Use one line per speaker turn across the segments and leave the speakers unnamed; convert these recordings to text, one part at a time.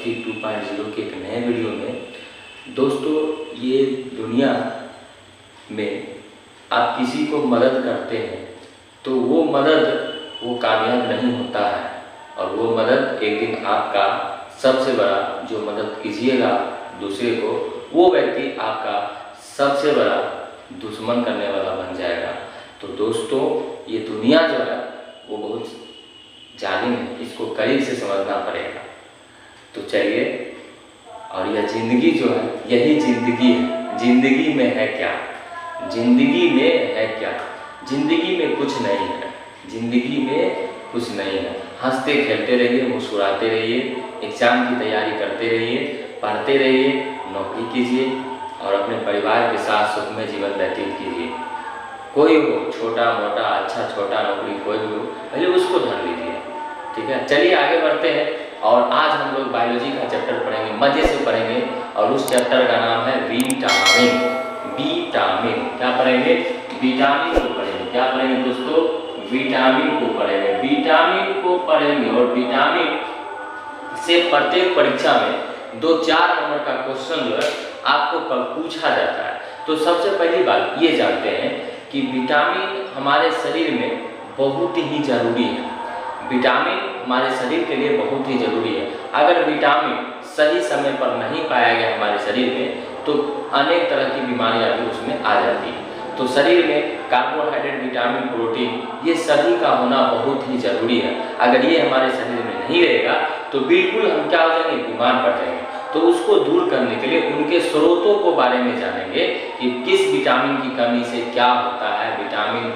Chemistry 2.0 के एक नए वीडियो में। दोस्तों, ये दुनिया में आप किसी को मदद करते हैं तो वो मदद वो कामयाब नहीं होता है, और वो मदद एक दिन आपका सबसे बड़ा जो मदद कीजिएगा दूसरे को, वो व्यक्ति आपका सबसे बड़ा दुश्मन करने वाला बन जाएगा। तो दोस्तों, ये दुनिया जो है वो बहुत जालिम है, इसको करीब से समझना पड़ेगा। तो चलिए, और यह ज़िंदगी जो है यही ज़िंदगी है। ज़िंदगी में है क्या? ज़िंदगी में है क्या? ज़िंदगी में कुछ नहीं है। ज़िंदगी में कुछ नहीं है। हंसते खेलते रहिए, मुस्कुराते रहिए, एग्ज़ाम की तैयारी करते रहिए, पढ़ते रहिए, नौकरी कीजिए और अपने परिवार के साथ सुखमय जीवन व्यतीत कीजिए। कोई हो, छोटा मोटा, अच्छा छोटा नौकरी कोई भी हो, पहले उसको धर लीजिए। ठीक है, चलिए आगे बढ़ते हैं। और आज हम लोग बायोलॉजी का चैप्टर पढ़ेंगे, मज़े से पढ़ेंगे, और उस चैप्टर का नाम है विटामिन। विटामिन क्या पढ़ेंगे? विटामिन को पढ़ेंगे। क्या पढ़ेंगे दोस्तों? विटामिन को पढ़ेंगे। विटामिन को पढ़ेंगे और विटामिन से प्रत्येक परीक्षा में 2-4 नंबर का क्वेश्चन जो है आपको पूछा जाता है। तो सबसे पहली बात ये जानते हैं कि विटामिन हमारे शरीर में बहुत ही ज़रूरी है। विटामिन हमारे शरीर के लिए बहुत ही ज़रूरी है। अगर विटामिन सही समय पर नहीं पाया गया हमारे शरीर में तो अनेक तरह की बीमारियां भी उसमें आ जाती हैं। तो शरीर में कार्बोहाइड्रेट, विटामिन, प्रोटीन, ये सभी का होना बहुत ही ज़रूरी है। अगर ये हमारे शरीर में नहीं रहेगा तो बिल्कुल हम क्या हो जाएंगे? बीमार पड़ जाएंगे। तो उसको दूर करने के लिए उनके स्रोतों को बारे में जानेंगे कि किस विटामिन की कमी से क्या होता है, विटामिन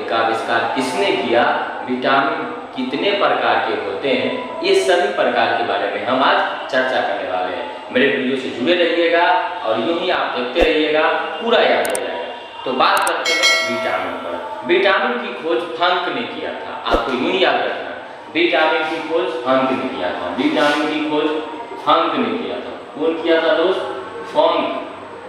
का आविष्कार किसने किया, विटामिन कितने प्रकार के होते हैं, ये सभी प्रकार के बारे में हम आज चर्चा करने वाले हैं। मेरे वीडियो से जुड़े रहिएगा और यूं ही आप देखते रहिएगा, पूरा याद हो जाएगा। तो बात करते हैं विटामिन पर। विटामिन की खोज फंक ने किया था, आपको यूं याद रखना। विटामिन की खोज फंक ने किया था। विटामिन की खोज फंक ने किया था। कौन किया था दोस्त? फंक।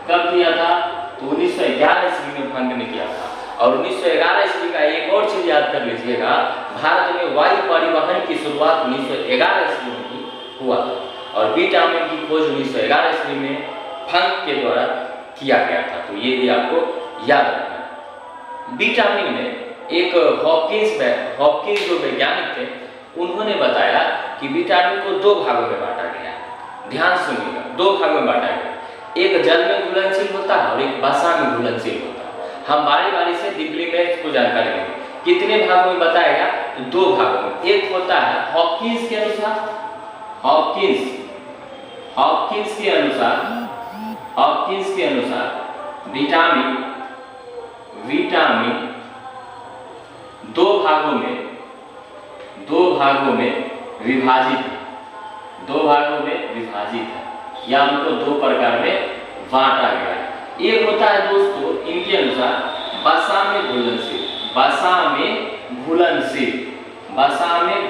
कब किया था? तो 1911 ईस्वी में फंक ने किया था। और 1911 ईस्वी का एक और चीज याद कर लीजिएगा, भारत में वायु परिवहन की शुरुआत 1911 ईस्वी में ही हुआ था। और विटामिन की खोज 1911 ईस्वी में फंक के द्वारा किया गया था। तो ये भी आपको याद रखना है। विटामिन में एक हॉपकिंस जो वैज्ञानिक थे, उन्होंने बताया कि विटामिन को 2 भागों में बांटा गया। ध्यान सुनिएगा, 2 भागों में बांटा गया। एक जल में घुलनशील होता है और एक वसा में घुलनशील होता है। हम बारी बारी से डीपली में इसको जानकारी लेंगे। कितने भागों में बताएगा? तो 2 भागों में। एक होता है हॉपकिंस के अनुसार, हॉपकिंस के अनुसार विटामिन 2 भागों में विभाजित है। 2 भागों में विभाजित है, या उनको 2 प्रकार में बांटा गया है। एक होता है दोस्तों इनके अनुसार वसा में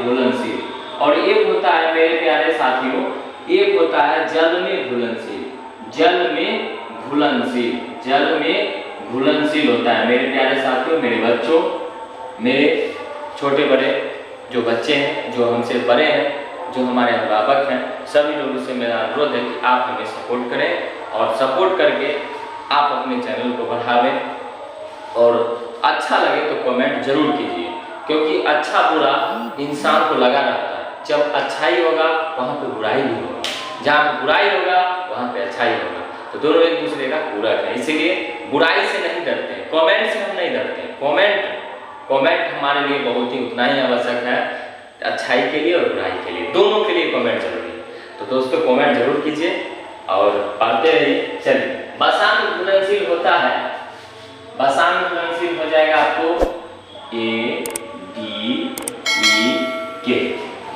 घुलनशील, और एक होता है मेरे प्यारे साथियों, एक होता है जल में घुलनशील होता है। मेरे प्यारे साथियों, मेरे बच्चों, मेरे छोटे बड़े जो बच्चे हैं, जो हमसे बड़े हैं, जो हमारे अभिभावक हैं, सभी लोगों से मेरा अनुरोध है कि आप हमें सपोर्ट करें और सपोर्ट करके आप अपने चैनल को बढ़ावें। और अच्छा लगे तो कमेंट जरूर कीजिए, क्योंकि अच्छा बुरा इंसान को लगा रहता है। जब अच्छाई होगा वहाँ पे बुराई भी होगा, जहाँ पे बुराई होगा वहाँ पे अच्छाई होगा। तो दोनों एक दूसरे का पूरक है, इसीलिए बुराई से नहीं डरते हैं, कमेंट से हम नहीं डरते हैं। कमेंट हमारे लिए बहुत ही उतना ही आवश्यक है, अच्छाई के लिए और बुराई के लिए, दोनों के लिए कमेंट जरूरी है। तो दोस्तों, कमेंट जरूर कीजिए और पढ़ते रहिए। चलिए, वसा में घुलनशील होता है। वसा में घुलनशील हो जाएगा आपको ADEK।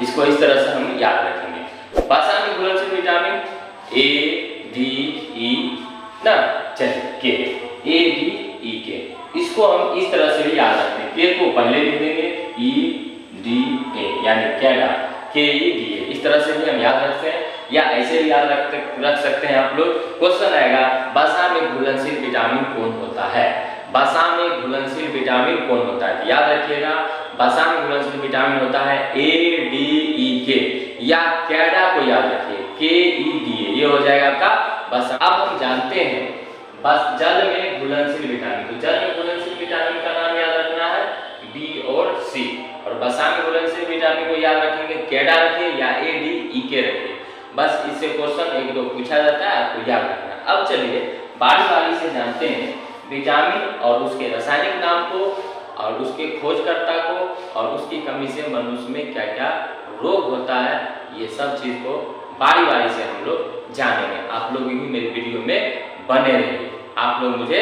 इसको इस तरह से हम याद रखेंगे। वसा में घुलनशील विटामिन ADE ना, चलिए ADEK, इसको हम इस तरह से भी याद रखते हैं। के को पहले लिख देंगे, EDA यानी कैडा, KEDA, इस तरह से भी हम याद रखते हैं, या ऐसे भी याद रख सकते हैं आप लोग। क्वेश्चन आएगा, वसा में घुलनशील विटामिन कौन होता है? वसा में घुलनशील विटामिन कौन होता है? याद रखिएगा, वसा में घुलनशील विटामिन होता है ADEK। या कैडा को याद रखिए, KEDA, ये हो जाएगा आपका बस। अब हम जानते हैं बस जल में घुलनशील विटामिन, तो जल में घुलनशील विटामिन का नाम याद रखना है B और C, और बसा में घुलनशील विटामिन को याद रखेंगे कैडा रखिए या ADEK रखिए। बस इससे क्वेश्चन 1-2 पूछा जाता है, आपको याद रखना। अब चलिए बारी से जानते हैं विटामिन और उसके रासायनिक नाम को और उसके खोजकर्ता को और उसकी कमी से मनुष्य में क्या क्या रोग होता है, ये सब चीज को बारी से हम लोग जानेंगे। आप लोग भी मेरी वीडियो में बने रहिए, आप लोग मुझे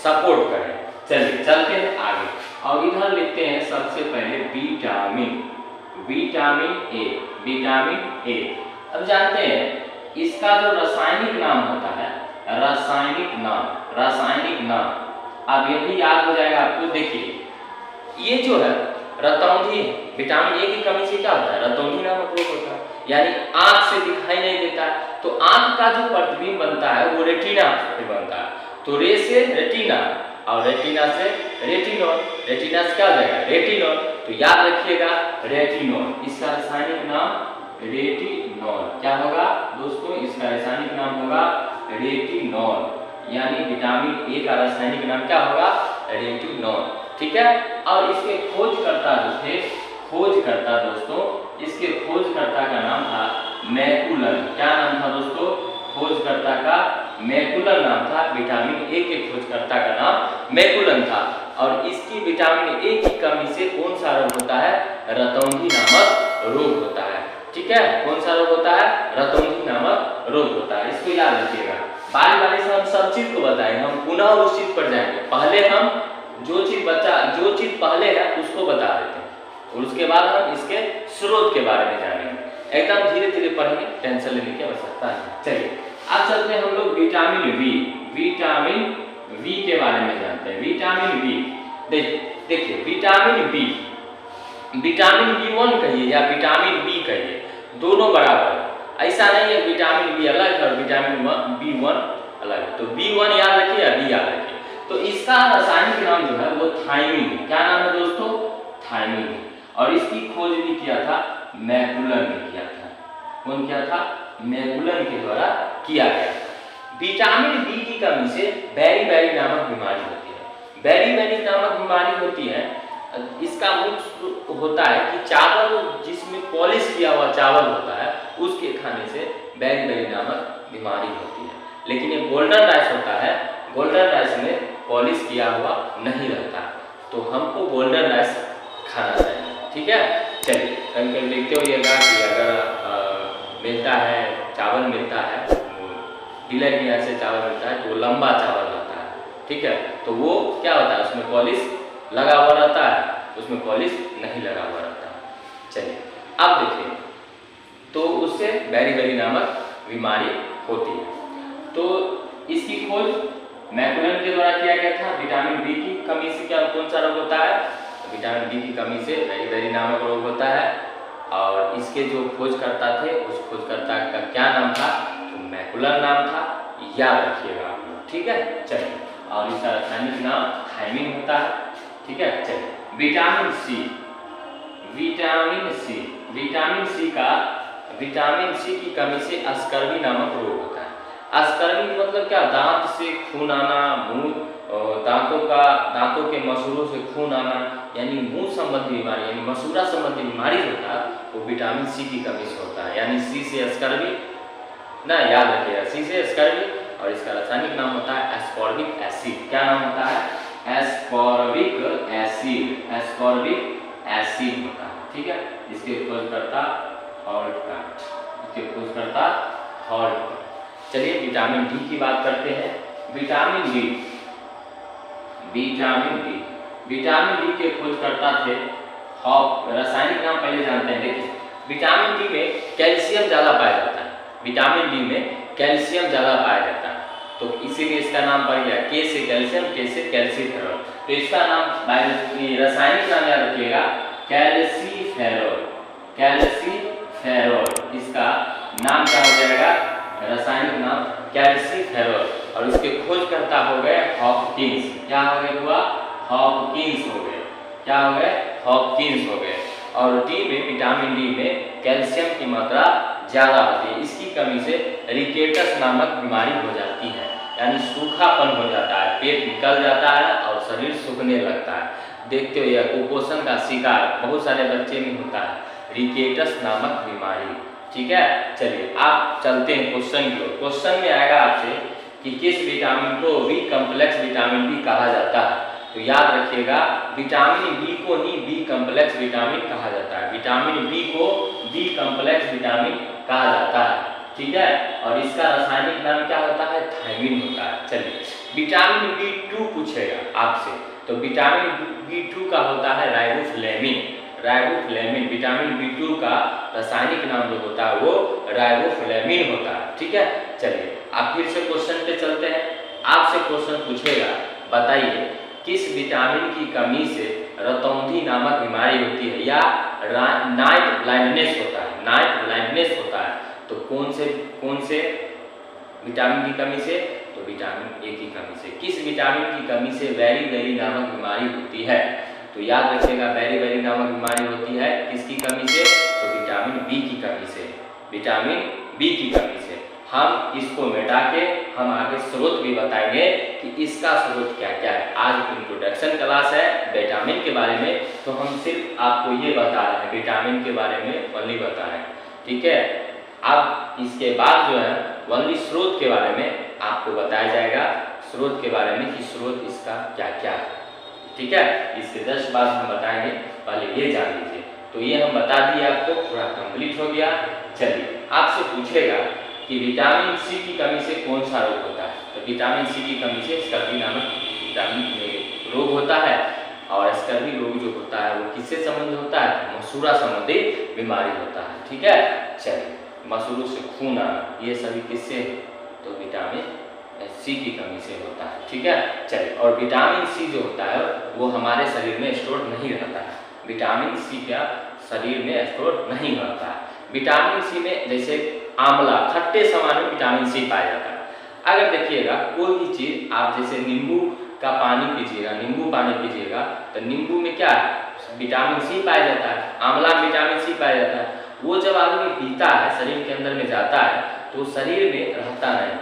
सपोर्ट करें। चलिए चलते हैं आगे, और इधर लिखते हैं सबसे पहले विटामिन ए। अब जानते हैं इसका जो रासायनिक नाम होता है, रासायनिक नाम अब ये भी याद हो जाएगा आपको। देखिए ये जो है रतौंधी, विटामिन ए की कमी से क्या होता है, रतौंधी नामक रोग होता है, यानी आंख से दिखाई नहीं देता है। तो आंख का जो प्रतिबिंब बनता है वो रेटिना से बनता है, तो रे से रेटिना और रेटिना से रेटिनॉल, रेटिना से क्या हो जाएगा रेटिनॉल, तो याद रखिएगा रेटिनॉल, इसका रासायनिक नाम रेटिनॉल। क्या होगा दोस्तों, इसका रासायनिक नाम होगा रेटिनॉल, यानी विटामिन ए का रासायनिक नाम क्या होगा रेटिनॉल, ठीक है। और इसके खोजकर्ता जो थे, खोजकर्ता दोस्तों, इसके खोजकर्ता का नाम था मैकुलन। क्या नाम था दोस्तों, खोजकर्ता का मैकुलन नाम था। विटामिन ए के खोजकर्ता का नाम मैकुलन था, और इसकी विटामिन ए की कमी से कौन सा रोग होता है, रतौंधी नामक रोग होता है, ठीक है। कौन सा रोग होता है, रतौंधी नामक रोग होता है, इसको याद रखिएगा। बारी से हम सब चीज को बताएंगे, हम पुनः उस चीज पर जाएंगे। पहले हम जो चीज पहले है उसको बता देते हैं, और उसके बाद हम इसके स्रोत के बारे में जानेंगे। एकदम धीरे पढ़ेंगे, टेंशन लेने की आवश्यकता नहीं। चलिए अब चलते हैं हम लोग विटामिन बी के बारे में जानते हैं। विटामिन बी, देखिए विटामिन B1 कहिए या विटामिन बी कहिए, दोनों बराबर है। ऐसा नहीं है विटामिन बी अलग है और विटामिन B1 अलग है, तो B1 याद रखिए या बी याद रखिए। तो इसका रासायनिक नाम जो है वो थायमिन है। क्या नाम है दोस्तों, थायमिन है, और इसकी खोज भी किया था मैकुलन ने किया था। कौन किया था, मैकुलन के द्वारा किया गया। विटामिन बी की कमी से बेरी नामक बीमारी होती है। बेरी नामक बीमारी होती है, इसका मुख्य होता है कि चावल जिसमें पॉलिश किया हुआ चावल होता है उसके खाने से बेरी नामक बीमारी होती है। लेकिन ये गोल्डन राइस होता है, गोल्डन राइस में पॉलिश किया हुआ नहीं रहता, तो हमको गोल्डन राइस खाना चाहिए, ठीक है। चलिए कभी देखते होइएगा कि अगर मिलता है चावल मिलता है, डीलर के यहाँ से चावल मिलता है तो वो लंबा चावल रहता है, ठीक है। तो वो क्या होता है, उसमें पॉलिश लगा हुआ रहता है, उसमें पॉलिश नहीं लगा हुआ रहता है। चलिए अब देखिए, तो उससे बेरी नामक बीमारी होती है। तो इसकी खोज मैकुलन के द्वारा किया गया था। विटामिन बी की कमी से क्या कौन सा रोग होता है, तो विटामिन बी की कमी से बेरी नामक रोग होता है, और इसके जो खोजकर्ता थे उस खोजकर्ता का क्या नाम था, तो मैकुलन नाम था, याद रखिएगा आप लोग, ठीक है। चलिए, और इसका रासायनिक नाम थायमिन होता है, ठीक है। चलिए विटामिन सी की कमी से अस्कर्वी नामक रोग होता है। अस्कर्वी मतलब क्या, दांत से खून आना, मुंह दांतों के मसूड़ों से खून आना, यानी मुंह संबंधी बीमारी, यानी मसूड़ा संबंधी बीमारी होता है, वो विटामिन सी की कमी से होता है। यानी सी से अस्कर्वी ना, याद रखिएगा, सी से अस्कर्वी, और इसका रासायनिक नाम होता है एस्कॉर्बिक एसिड। क्या नाम होता है, एस्कॉर्बिक एसिड होता है, ठीक है। इसके खोजकर्ता हॉल्ट। चलिए विटामिन डी की बात करते हैं। विटामिन डी के खोजकर्ता थे रासायनिक नाम पहले जानते हैं। देखिए विटामिन डी में कैल्शियम ज्यादा पाया जाता है, विटामिन डी में कैल्शियम ज्यादा पाया जाता है, तो इसीलिए इसका नाम पड़ गया के से कैल्शियम, के से कैल्सीफेरॉल। तो इसका नाम रासायनिक नाम याद रखिएगा कैल्सीफेरॉल। इसका नाम क्या हो जाएगा, रासायनिक नाम कैल्सीफेरॉल, और इसके खोजकर्ता हो गए हॉपकिंस। क्या हो गए हुआ, हॉपकिंस हो गए। क्या हो गए, हॉपकिंस हो गए। और डी में, विटामिन डी में कैल्शियम की मात्रा ज़्यादा होती है। इसकी कमी से रिकेटस नामक बीमारी हो जाती है, यानी सूखापन हो जाता है, पेट निकल जाता है और शरीर सूखने लगता है। देखते हो यह कुपोषण का शिकार बहुत सारे बच्चे में होता है, रिकेटस नामक बीमारी। ठीक है, चलिए आप चलते हैं क्वेश्चन की ओर। क्वेश्चन में आएगा आपसे कि किस विटामिन को बी कॉम्प्लेक्स विटामिन बी कहा जाता है। तो याद रखिएगा, विटामिन बी को ही बी कॉम्प्लेक्स विटामिन कहा जाता है। विटामिन बी को बी कॉम्प्लेक्स विटामिन कहा जाता है। ठीक है, और इसका रासायनिक नाम क्या होता है, थायमिन होता है। चलिए, विटामिन बी2 पूछेगा आपसे, तो विटामिन बी2 का होता है राइबोफ्लेविन। राइबोफ्लेविन, विटामिन बी2 का रासायनिक नाम जो होता है वो राइबोफ्लेविन होता है। ठीक है, चलिए आप फिर से क्वेश्चन पे चलते हैं। आपसे क्वेश्चन पूछेगा, बताइए किस विटामिन की कमी से रतौंधी नामक बीमारी होती है या नाइट ब्लाइंडनेस होता है। नाइट ब्लाइंडनेस होता है तो कौन से विटामिन की कमी से, तो विटामिन ए की कमी से। किस विटामिन की कमी से बेरी नामक बीमारी होती है, तो याद रखिएगा बेरी नामक बीमारी होती है किसकी कमी से, तो विटामिन बी की कमी से। विटामिन बी की कमी से। हम इसको मिटा के हम आगे स्रोत भी बताएंगे कि इसका स्रोत क्या क्या है। आज इंट्रोडक्शन क्लास है विटामिन के बारे में, तो हम सिर्फ आपको ये बता रहे हैं, विटामिन के बारे में ओनली बता रहे हैं। ठीक है, अब इसके बाद जो है ओनली स्रोत के बारे में आपको बताया जाएगा, स्रोत के बारे में कि स्रोत इसका क्या क्या है। ठीक है, इसके 10 बाद हम बताएंगे, पहले ये जान लीजिए। तो ये हम बता दिए आपको, पूरा कंप्लीट हो गया। चलिए आपसे पूछेगा कि विटामिन सी की कमी से कौन सा रोग होता है, तो विटामिन सी की कमी से स्कर्वी नामक विटामिन रोग होता है। और स्कर्वी रोग जो होता है वो किससे संबंधित होता है, मसूड़ा संबंधी बीमारी होता है। ठीक है, चलिए मसूड़ों से खून आना, ये सभी किससे, तो विटामिन सी की कमी से होता है। ठीक है, चलिए, और विटामिन सी जो होता है वो हमारे शरीर में स्टोर नहीं रहता है। विटामिन सी क्या शरीर में स्टोर नहीं रहता है। विटामिन सी में जैसे आंवला, खट्टे सामान में विटामिन सी पाया जाता है। अगर देखिएगा कोई भी चीज़ आप जैसे नींबू का पानी पीजिएगा, नींबू पानी पीजिएगा, तो नींबू में क्या है, विटामिन सी पाया जाता है। आंवला में विटामिन सी पाया जाता है। वो जब आदमी पीता है, शरीर के अंदर में जाता है, तो शरीर में रहता नहीं,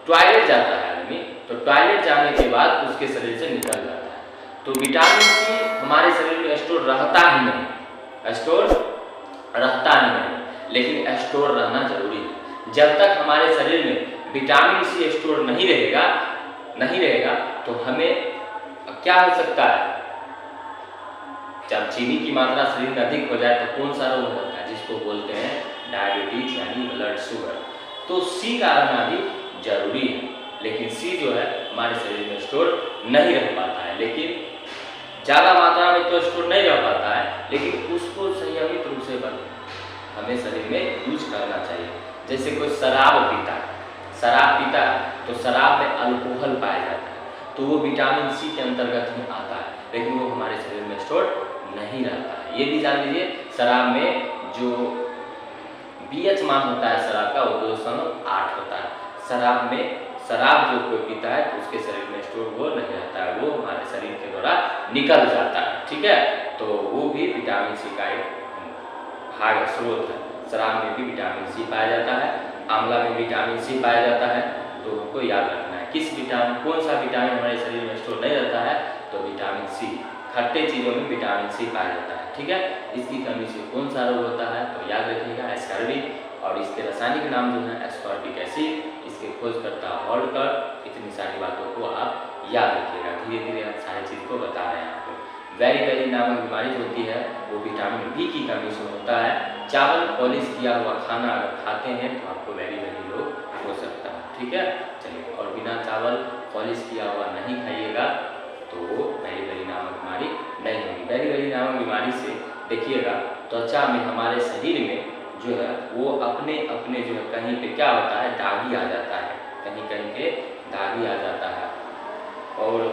टॉयलेट जाता है आदमी, तो टॉयलेट जाने के बाद उसके शरीर से निकल जाता है। तो विटामिन सी हमारे शरीर में स्टोर रहता ही नहीं, स्टोर रहता ही नहीं, लेकिन स्टोर रहना जरूरी है। जब तक हमारे शरीर में विटामिन सी स्टोर नहीं रहेगा तो हमें क्या हो सकता है, जब चीनी की मात्रा शरीर में अधिक हो जाए तो कौन सा रोग होता है, जिसको बोलते हैं डायबिटीज यानी ब्लड शुगर। तो सी का रहना भी जरूरी है, लेकिन सी जो है हमारे शरीर में स्टोर नहीं रह पाता है। लेकिन ज़्यादा मात्रा में तो स्टोर नहीं रह पाता है, लेकिन उसको संयमित रूप से हमें शरीर में यूज करना चाहिए। जैसे कोई शराब पीता है तो शराब में अल्कोहल पाया जाता है, तो वो विटामिन सी के अंतर्गत ही आता है, लेकिन वो हमारे शरीर में स्टोर नहीं रहता है। ये भी जान लीजिए, शराब में जो BH मान होता है शराब का, वो 2.8 होता है। शराब जो कोई पीता है तो उसके शरीर में स्टोर वो नहीं रहता है, वो हमारे शरीर के द्वारा निकल जाता है। ठीक है, तो वो भी विटामिन सी का एक भाग स्रोत है। शराब में भी विटामिन सी पाया जाता है, आंवला में विटामिन सी पाया जाता है। तो हमको याद रखना है कौन सा विटामिन हमारे शरीर में स्टोर नहीं रहता है, तो विटामिन सी। खट्टे चीज़ों में विटामिन सी पाया जाता है। ठीक है, इसकी कमी से कौन सा रोग होता है, तो याद रखिएगा स्कर्वी, और इसके रासायनिक नाम जो है एस्कॉर्बिक एसिड, इसके खोजकर्ता हॉल्कर। इतनी सारी बातों को आप याद रखिएगा। धीरे धीरे हम सारी चीज़ को बता रहे हैं आपको। वेरी नामक बीमारी होती है वो विटामिन बी की कमी से होता है। चावल पॉलिश किया हुआ खाना अगर खाते हैं तो आपको वेरी रोग हो सकता है। ठीक है, चलिए, और बिना चावल पॉलिश किया हुआ नहीं खाइएगा तो वेरी नामक बीमारी नहीं होगी। वेरी नामक बीमारी से देखिएगा त्वचा में हमारे शरीर में जो है वो अपने जो है कहीं पे क्या होता है, दागी आ जाता है, कहीं पे दागी आ जाता है और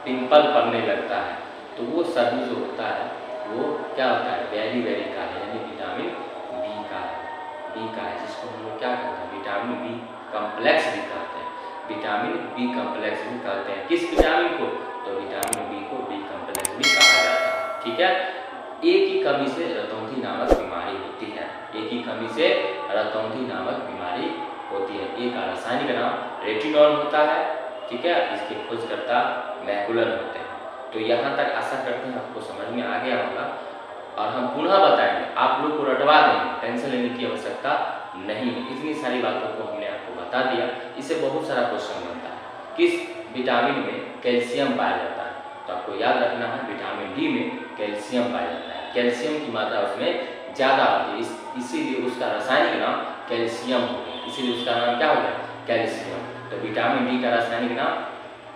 पिंपल पड़ने लगता है। तो वो सभी जो होता है वो क्या होता है, वेरी का है, यानी विटामिन बी का है, जिसको हम लोग क्या कहते हैं, विटामिन बी कॉम्प्लेक्स भी कहते हैं। विटामिन बी कॉम्प्लेक्स भी कहते हैं किस विटामिन को, तो विटामिन बी को बी कॉम्प्लेक्स भी कहा जाता है। ठीक है, ए की कमी से रतौंधी नामक बीमारी होती है। ए की कमी से रतौंधी नामक बीमारी होती है। ए का रासायनिक नाम रेटिनॉल होता है, ठीक है। इसके खोजकर्ता मैकुलन होते हैं। तो यहाँ तक आशा करते हैं आपको समझ में आ गया होगा, और हम पुनः बताएंगे, आप लोग को रटवा देंगे, टेंशन लेने की आवश्यकता नहीं है। इतनी सारी बातों को हमने आपको बता दिया। इससे बहुत सारा क्वेश्चन बनता है, किस विटामिन में कैल्शियम पाया जाता है? तो आपको याद रखना है विटामिन डी में कैल्शियम पाया जाता है। कैल्शियम की मात्रा उसमें ज़्यादा होती है, इसीलिए उसका रासायनिक नाम कैल्शियम हो गया, इसीलिए उसका नाम क्या हो गया? कैल्शियम। तो विटामिन डी का रासायनिक नाम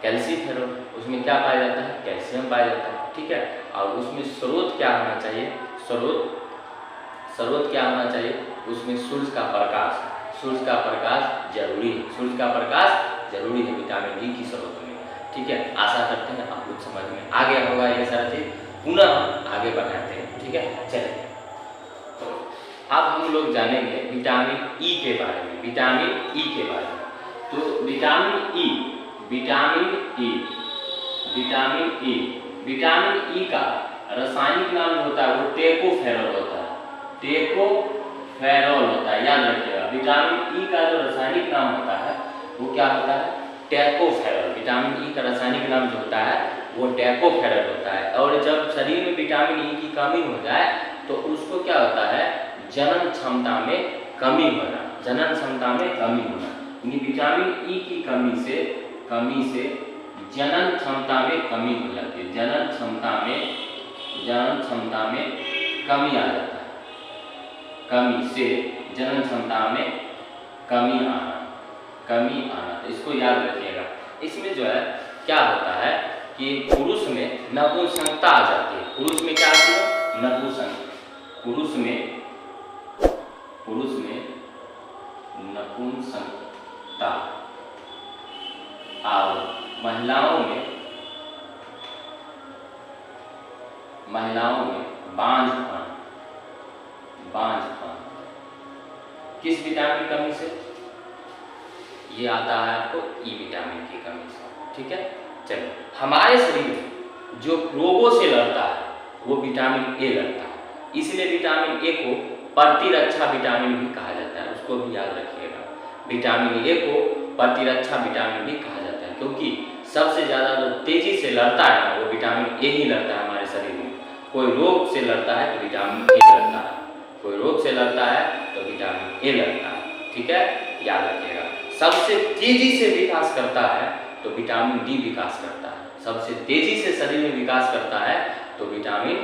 कैल्सीफेरॉल, उसमें क्या पाया जाता है? कैल्शियम पाया जाता है, ठीक है। और उसमें स्रोत क्या होना चाहिए? स्रोत क्या होना चाहिए? उसमें सूर्य का प्रकाश, सूर्य का प्रकाश जरूरी है, सूर्य का प्रकाश जरूरी है विटामिन डी की स्रोत में, ठीक है। आशा करते हैं आप लोग समझ में आ गया होगा ये सारा चीज। पुनः आगे बढ़ाते हैं, ठीक है। चलिए अब हम लोग जानेंगे विटामिन ई के बारे में, विटामिन ई के बारे में। तो विटामिन ई का रासायनिक नाम होता है वो टेकोफेरॉल होता है, टेकोफेरॉल होता है, याद रखिएगा। विटामिन ई का जो रासायनिक नाम होता है वो क्या होता है? टेकोफेरॉल। विटामिन ई का रासायनिक नाम जो होता है वो टेकोफेरॉल होता है। और जब शरीर में विटामिन ई की कमी हो जाए तो उसको क्या होता है? जनन क्षमता में कमी होना, जनन क्षमता में कमी होना, यानी विटामिन ई की कमी से जनन क्षमता में कमी हो जाती है, जनन क्षमता में कमी आ जाता है, कमी से जनन क्षमता में कमी आना। तो इसको याद रखिएगा। इसमें जो है क्या होता है कि पुरुष में नपुंसकता आ जाती है। पुरुष में क्या आती है? नपुंसक। पुरुष में नपुंसकता, और महिलाओं में बांझपन। किस विटामिन की कमी से? ये आता है आपको ई विटामिन की कमी से, ठीक है। चलिए, हमारे शरीर में जो रोगों से लड़ता है वो विटामिन ए लड़ता है, इसलिए विटामिन ए को प्रतिरक्षा विटामिन भी कहा जाता है, उसको भी याद रखिएगा। विटामिन ए को प्रतिरक्षा विटामिन भी कहा जाता है, क्योंकि सबसे ज़्यादा जो तेजी से लड़ता है ना वो विटामिन ए ही लड़ता है हमारे शरीर में। कोई रोग से लड़ता है तो विटामिन ए लड़ता है, कोई रोग से लड़ता है तो विटामिन ए लड़ता है, ठीक है, याद रखिएगा। सबसे तेजी से विकास करता है तो विटामिन डी विकास करता है, सबसे तेजी से शरीर में विकास करता है तो विटामिन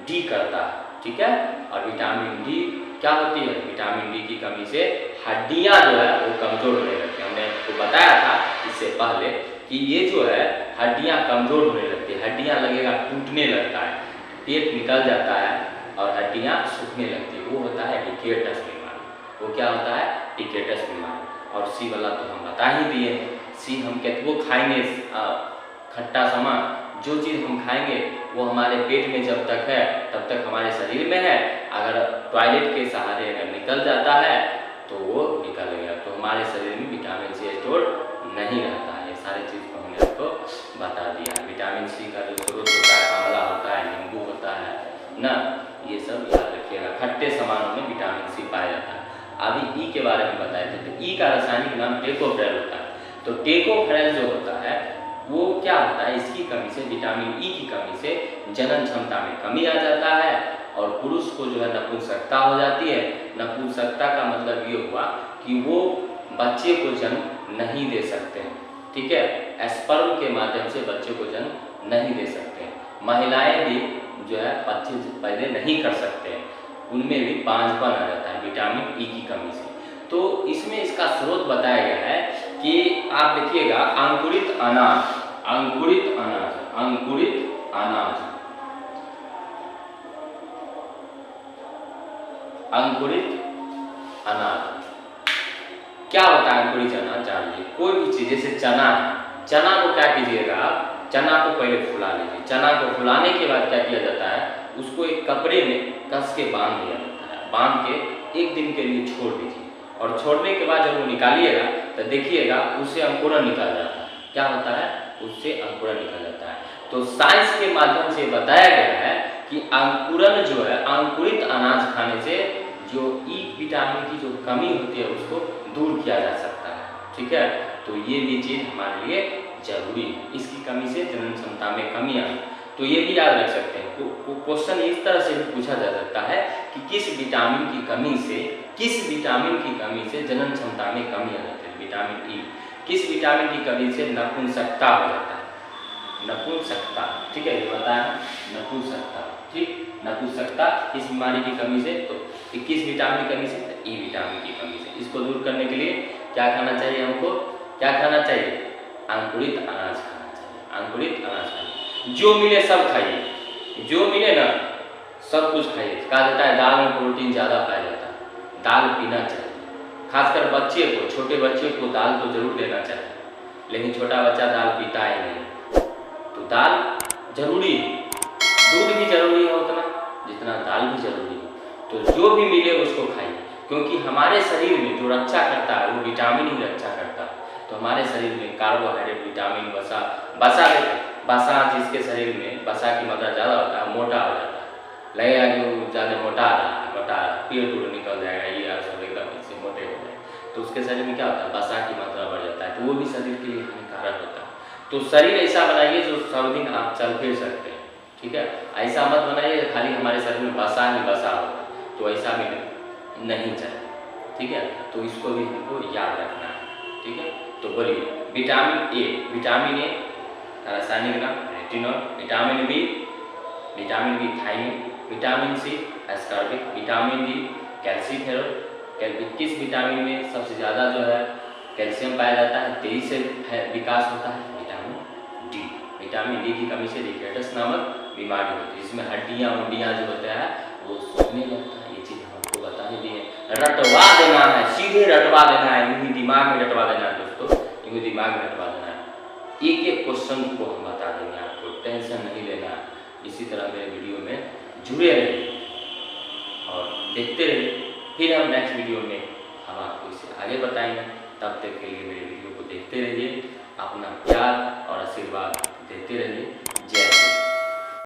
डी करता है, ठीक है। और विटामिन डी क्या होती है? विटामिन डी की कमी से हड्डियां जो है वो कमजोर होने लगती है। हमने आपको बताया था इससे पहले कि ये जो है हड्डियां कमजोर होने लगती है, हड्डियां लगेगा टूटने लगता है, पेट निकल जाता है और हड्डियां सूखने लगती है, वो होता है रिकेटस बीमारी। वो क्या होता है? रिकेटस बीमारी। और सी वाला तो हम बता ही दिए हैं। सी हम कहते वो खाएंगे खट्टा सामान, जो चीज़ हम खाएंगे वो हमारे पेट में जब तक है तब तक हमारे शरीर में है, अगर टॉयलेट के सहारे अगर निकल जाता है तो वो निकल गया, तो हमारे शरीर में विटामिन सी स्टोर नहीं रहता है। ये सारी चीज़ को हमने आपको बता दिया। विटामिन सी का जो स्रोत होता है आंवला होता है, नींबू होता है ना, ये सब याद रखिएगा। खट्टे सामानों में विटामिन सी पाया जाता है। अभी ई के बारे में बताए थे, तो ई का रासायनिक नाम टेकोफेरॉल होता है। तो टेकोफेरॉल जो होता है वो क्या होता है? इसकी कमी से, विटामिन ई की कमी से जनन क्षमता में कमी आ जाता है और पुरुष को जो है नपुंसकता हो जाती है। नपुंसकता का मतलब ये हुआ कि वो बच्चे को जन्म नहीं दे सकते हैं, ठीक है, स्पर्म के माध्यम से बच्चे को जन्म नहीं दे सकते हैं। महिलाएं भी जो है बच्चे पैदा नहीं कर सकते हैं, उनमें भी बांझपन आ जाता है विटामिन ई की कमी से। तो इसमें इसका स्रोत बताया गया है कि आप देखिएगा अंकुरित अनाज, क्या होता है अंकुरित अनाज? जानिए। कोई भी चीज जैसे चना है, चना को क्या कीजिएगा आप? चना को पहले फुला लीजिए। चना को फुलाने के बाद क्या किया जाता है? उसको एक कपड़े में कस के बांध दिया जाता है, बांध के एक दिन के लिए छोड़ दीजिए, और छोड़ने के बाद जब वो निकालिएगा तो देखिएगा उससे अंकुरन निकल जाता है। क्या होता है? उससे अंकुरन निकल जाता है। तो साइंस के माध्यम से बताया गया है कि अंकुरन जो है, अंकुरित अनाज खाने से जो ई विटामिन की जो कमी होती है उसको दूर किया जा सकता है। ठीक है, तो ये भी चीज़ हमारे लिए जरूरी है। इसकी कमी से जनन क्षमता में कमी आई, तो ये भी याद रख सकते हैं। क्वेश्चन इस तरह से भी पूछा जा सकता है कि किस विटामिन की कमी से जनन क्षमता में कमी आ जाती है। विटामिन ई, किस विटामिन की कमी से नपुंसकता हो जाता है, नपुंसकता। ठीक है, ये बताया नपुंसकता। ठीक, नपुंसकता किस बीमारी की कमी से, तो किस विटामिन की कमी से, ई विटामिन की कमी से। इसको दूर करने के लिए क्या खाना चाहिए हमको, क्या खाना चाहिए, अंकुरित अनाज खाना चाहिए, अंकुरित अनाज खाना। जो मिले सब खाइए, जो मिले ना सब कुछ खाइए। कहा जाता है दाल में प्रोटीन ज़्यादा पाया जाता है, दाल पीना चाहिए। खासकर बच्चे को, छोटे बच्चे को दाल तो जरूर लेना चाहिए, लेकिन छोटा बच्चा दाल पीता ही नहीं। तो दाल जरूरी है, दूध भी जरूरी है उतना जितना दाल भी जरूरी है। तो जो भी मिले उसको खाइए, क्योंकि हमारे शरीर में जो रक्षा करता है वो विटामिन ही रक्षा करता है। तो हमारे शरीर में कार्बोहाइड्रेट, विटामिन, वसा जिसके शरीर में वसा की मात्रा ज़्यादा होता है मोटा हो जाता है। लगेगा कि ज़्यादा मोटा आ रहा है, पेट टूट निकल जाएगा, ये सब एकदम इससे मोटे हो जाए, तो उसके शरीर में क्या होता है, वसा की मात्रा बढ़ जाता है, तो वो भी शरीर के लिए हानिकारक होता है। तो शरीर ऐसा बनाइए जो सब दिन आप चल फिर सकते हैं। ठीक है, ऐसा मत बनाइए खाली हमारे शरीर में वसा ही वसा होता है, तो ऐसा भी नहीं चाहिए। ठीक है, तो इसको भी हमको याद रखना है। ठीक है, तो बोलिए विटामिन ए, विटामिन ए का रासायनिक नाम retinol, vitamin B thiamine, vitamin C ascorbic, vitamin D calciferol. किस विटामिन में सबसे ज़्यादा जो है कैल्शियम पाया जाता है, तेजी से विकास होता है, विटामिन डी। विटामिन डी की कमी से रिकेटस नामक बीमारी होती है, जिसमें हड्डियाँ जो होता है वो सूखने लगता है। ये चीज़ हम आपको बता ही दिए, रटवा देना है, सीधे रटवा देना है, यूँ दिमाग में रटवा देना है दोस्तों, यूँ दिमाग में रटवा देना है। एक एक क्वेश्चन को हम बता देंगे आपको, टेंशन नहीं लेना है। इसी तरह मेरे वीडियो में जुड़े रहिए और देखते रहिए, फिर हम नेक्स्ट वीडियो में हम आपको इसे आगे बताएंगे। तब तक के लिए मेरे वीडियो को देखते रहिए, अपना प्यार और आशीर्वाद देते रहिए।